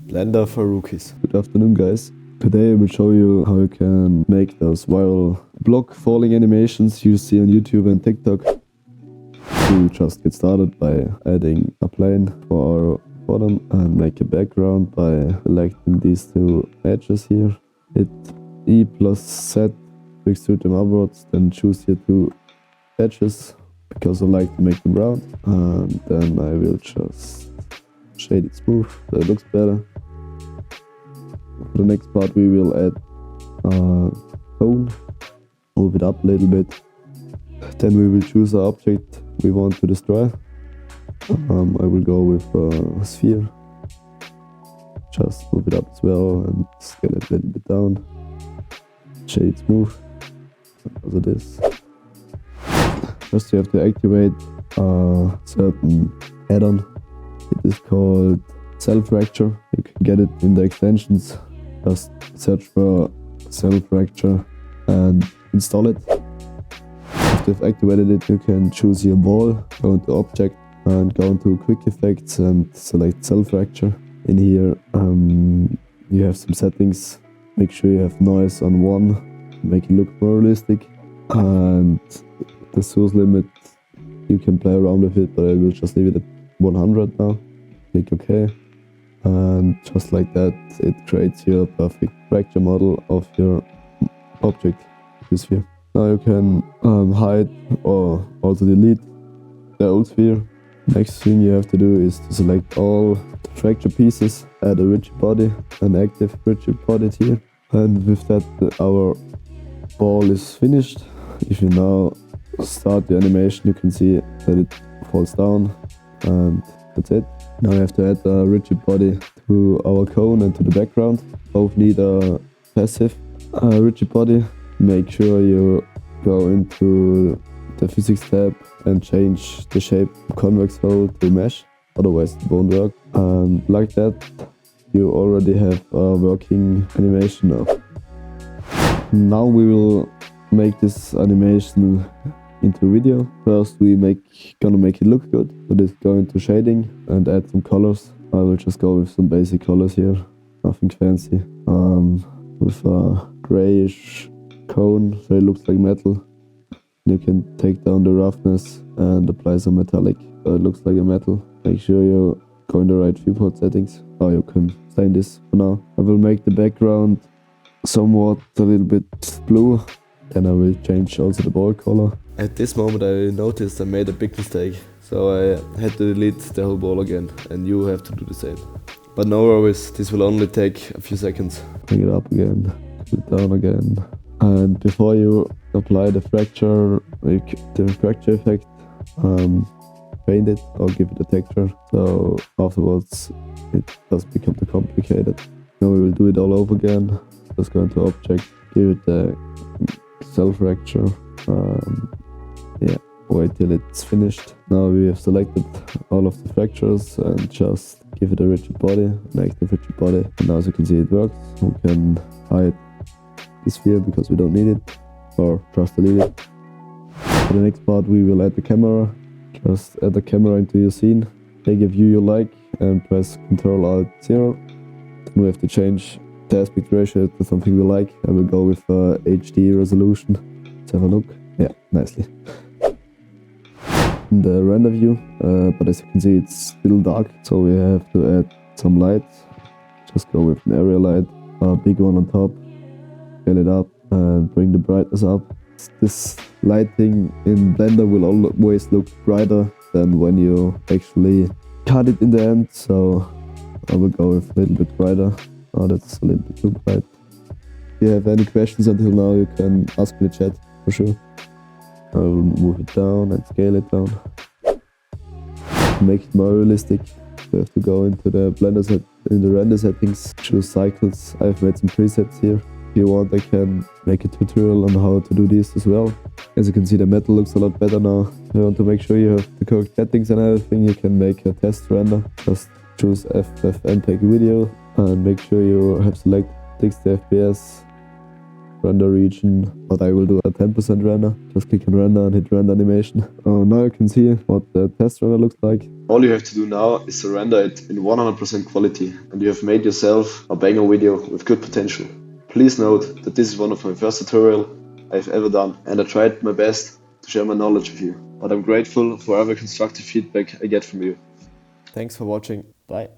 Blender for rookies. Good afternoon, guys. Today I will show you how you can make those viral block falling animations you see on YouTube and TikTok. To just get started by adding a plane for our bottom and make a background by selecting these two edges here. Hit E plus Z to extrude them upwards, then choose here two edges because I like to make them round, and then I will just shade it smooth so it looks better. For the next part we will add a cone, move it up a little bit, then we will choose an object we want to destroy. I will go with a sphere, just move it up as well and scale it a little bit down, shade it smooth, also this. First you have to activate a certain add-on. It is called Cell Fracture. You can get it in the extensions. Just search for Cell Fracture and install it. After you've activated it, you can choose your wall, go into Object and go into Quick Effects and select Cell Fracture. In here you have some settings. Make sure you have noise on 1, make it look more realistic. And the source limit, you can play around with it, but I will just leave it at 100 now. Click OK. And just like that, it creates your perfect fracture model of your object, your sphere. Now you can hide or also delete the old sphere. Next thing you have to do is to select all the fracture pieces, add a rigid body, an active rigid body here. And with that, our ball is finished. If you now start the animation, you can see that it falls down, and that's it. Now we have to add a rigid body to our cone and to the background. Both need a passive rigid body. Make sure you go into the physics tab and change the shape convex hole to mesh, otherwise it won't work. And like that, you already have a working animation now. Now we will make this animation into a video. First we gonna make it look good. So let's go into shading and add some colors. I will just go with some basic colors here, nothing fancy. With a grayish cone so it looks like metal. You can take down the roughness and apply some metallic so it looks like a metal. Make sure you go in the right viewport settings, or you can stay in this for now. I will make the background somewhat a little bit blue. Then I will change also the ball color. At this moment I noticed I made a big mistake, so I had to delete the whole ball again, and you have to do the same. But no worries, this will only take a few seconds. Bring it up again, put it down again. And before you apply the fracture effect, paint it or give it a texture, so afterwards it does become too complicated. Now we will do it all over again. Just go into Object, give it a Cell Fracture, wait till it's finished. Now we have selected all of the fractures and just give it a rigid body, an active rigid body. And now as you can see it works. We can hide the sphere because we don't need it, or just delete it. For the next part we will add the camera. Just add the camera into your scene, take a view you like and press Ctrl-Alt-0. Then we have to change the aspect ratio to something we like. I will go with HD resolution. Let's have a look. Yeah, nicely. In the render view, but as you can see it's still dark, so we have to add some light. Just go with an area light, a big one on top, scale it up and bring the brightness up. This lighting in Blender will always look brighter than when you actually cut it in the end, so I will go with a little bit brighter. Oh, that's a little bit too bright. If you have any questions until now, you can ask me in the chat for sure. I will move it down and scale it down. To make it more realistic, we have to go into the render settings, choose cycles. I've made some presets here. If you want, I can make a tutorial on how to do this as well. As you can see, the metal looks a lot better now. If you want to make sure you have the correct settings and everything, you can make a test render. Just choose FFmpeg video and make sure you have selected 60 FPS render region, but I will do a 10% render. Just click on render and hit render animation. Now you can see what the test render looks like. All you have to do now is to render it in 100% quality, and you have made yourself a banger video with good potential. Please note that this is one of my first tutorials I've ever done, and I tried my best to share my knowledge with you. But I'm grateful for every constructive feedback I get from you. Thanks for watching. Bye.